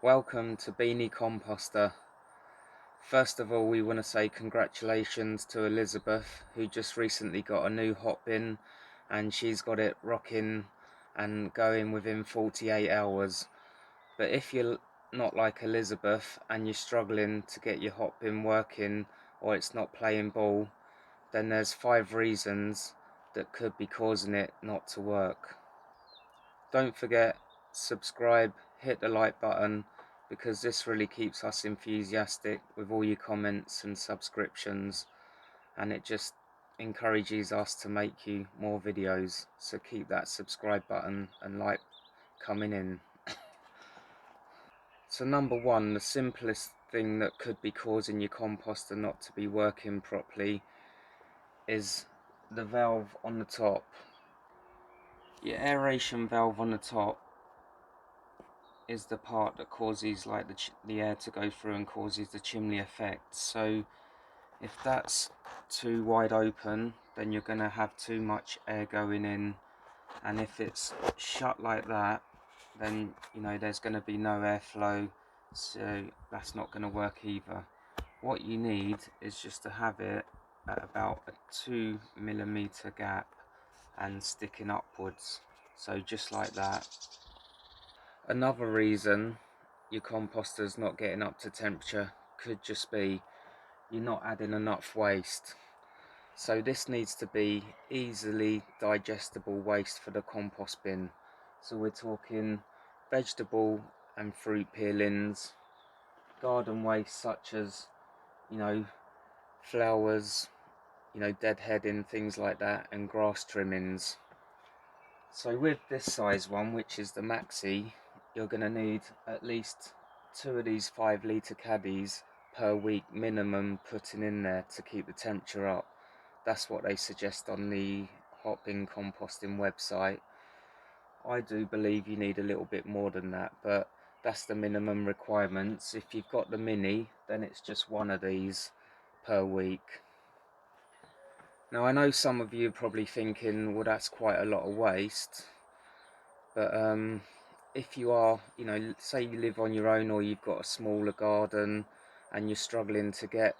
Welcome to Beanie Composter. First of all, we want to say congratulations to Elizabeth, who just recently got a new Hotbin, and she's got it rocking and going within 48 hours. But if you're not like Elizabeth and you're struggling to get your Hotbin working, or it's not playing ball, then there's 5 reasons that could be causing it not to work. Don't forget, subscribe, hit the like button, because this really keeps us enthusiastic with all your comments and subscriptions, and it just encourages us to make you more videos. So keep that subscribe button and like coming in. So number one, the simplest thing that could be causing your composter not to be working properly is the valve on the top. Your aeration valve on the top is the part that causes like the air to go through and causes the chimney effect. So if that's too wide open, then you're going to have too much air going in, and if it's shut like that, then there's going to be no airflow, so that's not going to work either. What you need is just to have it at about a 2mm gap and sticking upwards, so just like that. Another reason your composter's not getting up to temperature could just be you're not adding enough waste. So this needs to be easily digestible waste for the compost bin. So we're talking vegetable and fruit peelings, garden waste such as flowers, deadheading, things like that, and grass trimmings. So with this size one, which is the maxi, you're going to need at least 2 of these 5 litre caddies per week minimum putting in there to keep the temperature up. That's what they suggest on the Hotbin Composting website. I do believe you need a little bit more than that, but that's the minimum requirements. If you've got the mini, then it's just 1 of these per week. Now I know some of you are probably thinking, well, that's quite a lot of waste, but if you are, say you live on your own or you've got a smaller garden and you're struggling to get,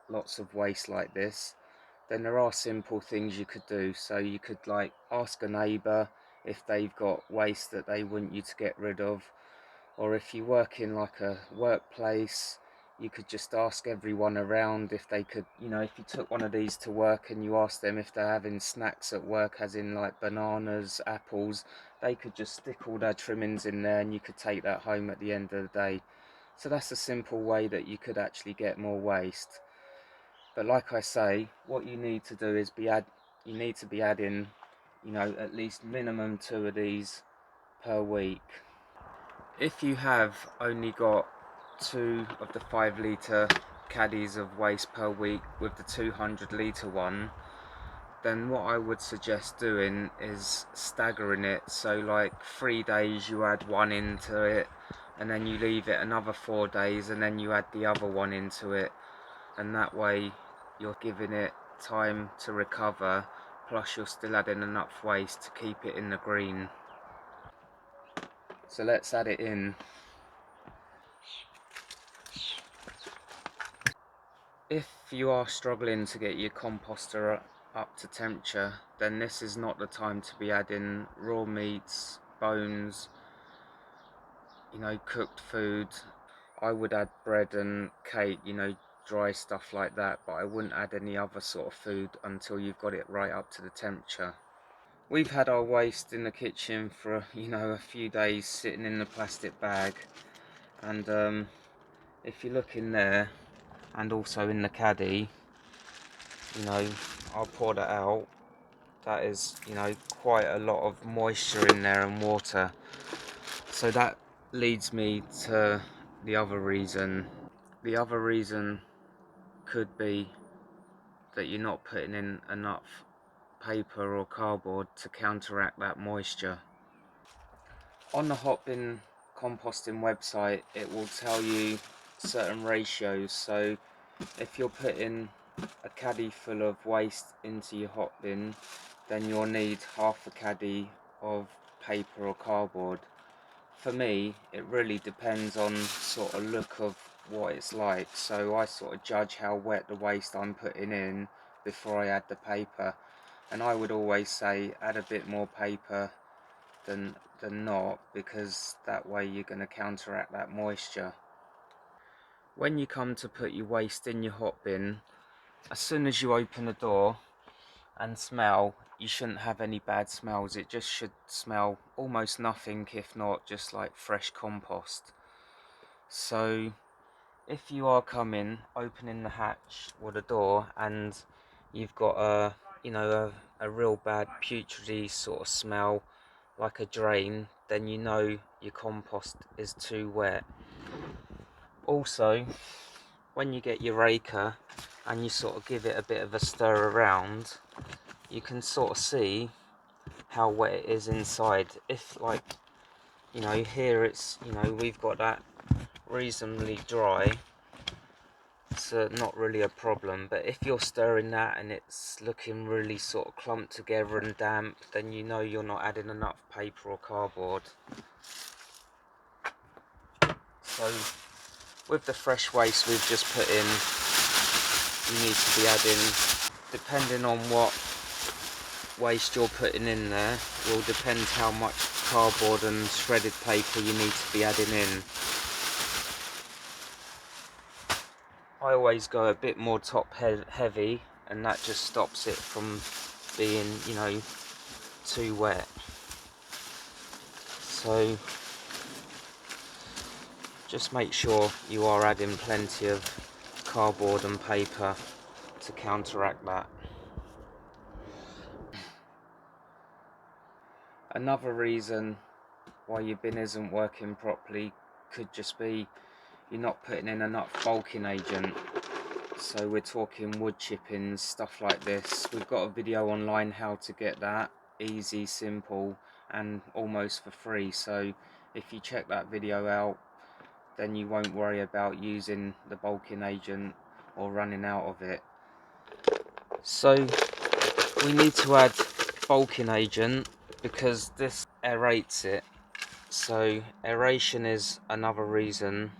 lots of waste like this, then there are simple things you could do. So you could like ask a neighbour if they've got waste that they want you to get rid of, or if you work in like a workplace, you could just ask everyone around if they could, if you took one of these to work and you asked them if they're having snacks at work, as in like bananas, apples, they could just stick all their trimmings in there and you could take that home at the end of the day. So that's a simple way that you could actually get more waste. But like I say, what you need to do is you need to be adding, at least minimum 2 of these per week. If you have only got 2 of the 5 litre caddies of waste per week with the 200 litre one, then what I would suggest doing is staggering it. So like 3 days you add one into it, and then you leave it another 4 days, and then you add the other one into it, and that way you're giving it time to recover, plus you're still adding enough waste to keep it in the green. So let's add it in. If you are struggling to get your composter up to temperature, then this is not the time to be adding raw meats, bones, cooked food. I would add bread and cake, dry stuff like that, but I wouldn't add any other sort of food until you've got it right up to the temperature. We've had our waste in the kitchen for a few days sitting in the plastic bag, and if you look in there and also in the caddy, I'll pour that out. That is quite a lot of moisture in there and water. So that leads me to the other reason. The other reason could be that you're not putting in enough paper or cardboard to counteract that moisture. On the Hotbin Composting website, it will tell you certain ratios. So if you're putting a caddy full of waste into your Hotbin, then you'll need half a caddy of paper or cardboard. for me, it really depends on sort of look of what it's like. So I sort of judge how wet the waste I'm putting in before I add the paper. And I would always say add a bit more paper than not, because that way you're going to counteract that moisture. When you come to put your waste in your hot bin, as soon as you open the door and smell, you shouldn't have any bad smells. It just should smell almost nothing, if not just like fresh compost. So if you are coming, opening the hatch or the door, and you've got a real bad putridy sort of smell like a drain, then you know your compost is too wet. Also, when you get your raker and you sort of give it a bit of a stir around, you can sort of see how wet it is inside. If, like, here it's, we've got that reasonably dry, so not really a problem. But if you're stirring that and it's looking really sort of clumped together and damp, then you know you're not adding enough paper or cardboard. So with the fresh waste we've just put in, you need to be adding, depending on what waste you're putting in there, will depend how much cardboard and shredded paper you need to be adding in. I always go a bit more top heavy, and that just stops it from being, too wet. So just make sure you are adding plenty of cardboard and paper to counteract that. Another reason why your bin isn't working properly could just be you're not putting in enough bulking agent. So we're talking wood chippings, stuff like this. We've got a video online how to get that, easy, simple, and almost for free. So if you check that video out, then you won't worry about using the bulking agent or running out of it. So we need to add bulking agent because this aerates it. So aeration is another reason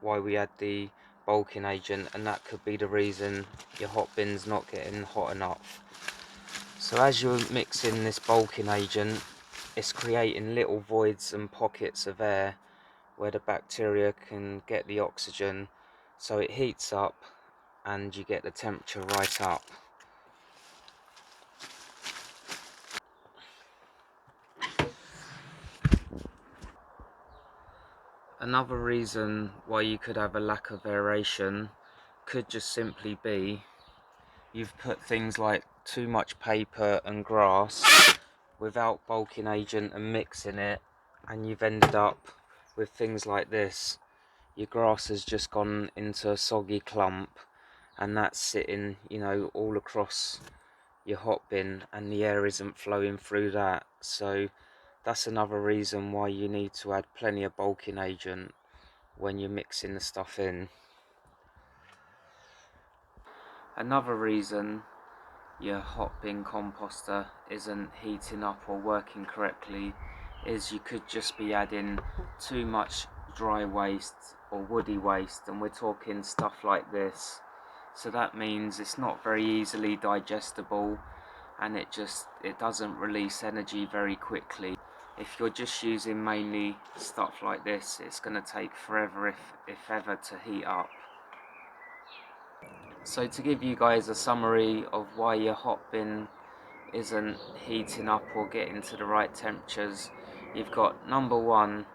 why we add the bulking agent, and that could be the reason your hot bin's not getting hot enough. So as you're mixing this bulking agent, it's creating little voids and pockets of air where the bacteria can get the oxygen, so it heats up and you get the temperature right up. Another reason why you could have a lack of aeration could just simply be you've put things like too much paper and grass without bulking agent and mixing it, and you've ended up with things like this. Your grass has just gone into a soggy clump, and that's sitting, all across your hot bin, and the air isn't flowing through that. So that's another reason why you need to add plenty of bulking agent when you're mixing the stuff in. Another reason your Hotbin composter isn't heating up or working correctly is you could just be adding too much dry waste or woody waste, and we're talking stuff like this. So that means it's not very easily digestible, and it doesn't release energy very quickly. If you're just using mainly stuff like this, it's going to take forever, if ever, to heat up. So to give you guys a summary of why your hot bin isn't heating up or getting to the right temperatures, you've got number one,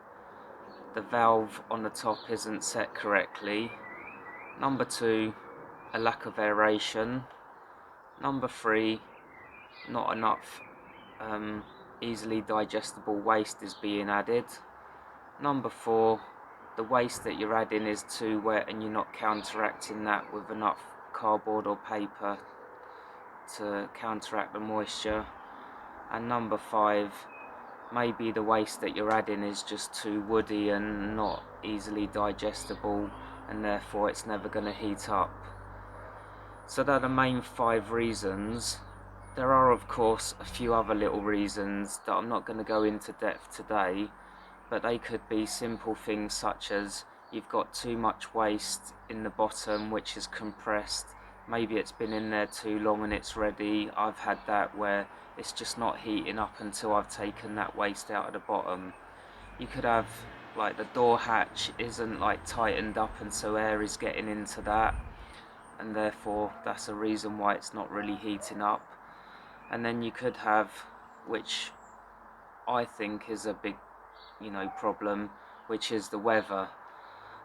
the valve on the top isn't set correctly. Number two, a lack of aeration. Number three, not enough easily digestible waste is being added. Number four, the waste that you're adding is too wet and you're not counteracting that with enough cardboard or paper to counteract the moisture. And number five, maybe the waste that you're adding is just too woody and not easily digestible, and therefore it's never going to heat up. So they're the main 5 reasons. There are of course a few other little reasons that I'm not going to go into depth today, but they could be simple things such as you've got too much waste in the bottom which is compressed. Maybe it's been in there too long and it's ready. I've had that where it's just not heating up until I've taken that waste out of the bottom. You could have like the door hatch isn't like tightened up and so air is getting into that, and therefore that's a reason why it's not really heating up. And then you could have, which I think is a big problem, which is the weather.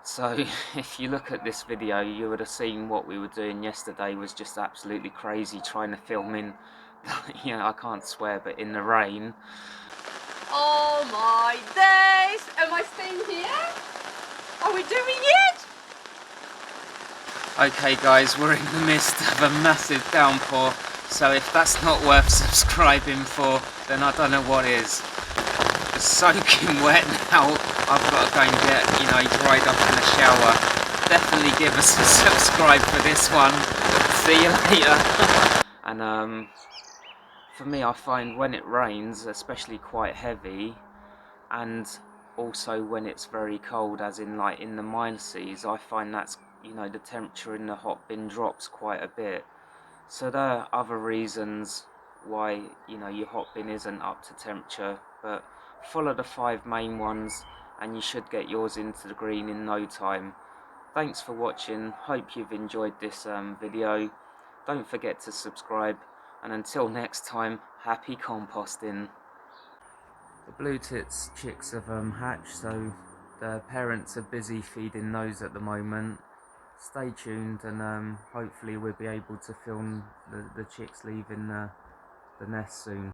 So if you look at this video, you would have seen what we were doing yesterday was just absolutely crazy, trying to film in I can't swear, but in the rain. Oh my days! Am I staying here? Are we doing it? Okay guys, we're in the midst of a massive downpour, so if that's not worth subscribing for, then I don't know what is. It's soaking wet now. I've got to go and get, dried up in the shower. Definitely give us a subscribe for this one. See you later. And for me, I find when it rains, especially quite heavy, and also when it's very cold, as in like in the minuses, I find that's, the temperature in the hot bin drops quite a bit. So there are other reasons why, your hot bin isn't up to temperature, but follow the 5 main ones and you should get yours into the green in no time. Thanks for watching, hope you've enjoyed this video. Don't forget to subscribe, and until next time, happy composting. The blue tits chicks have hatched, so the parents are busy feeding those at the moment. Stay tuned, and hopefully we'll be able to film the chicks leaving the nest soon.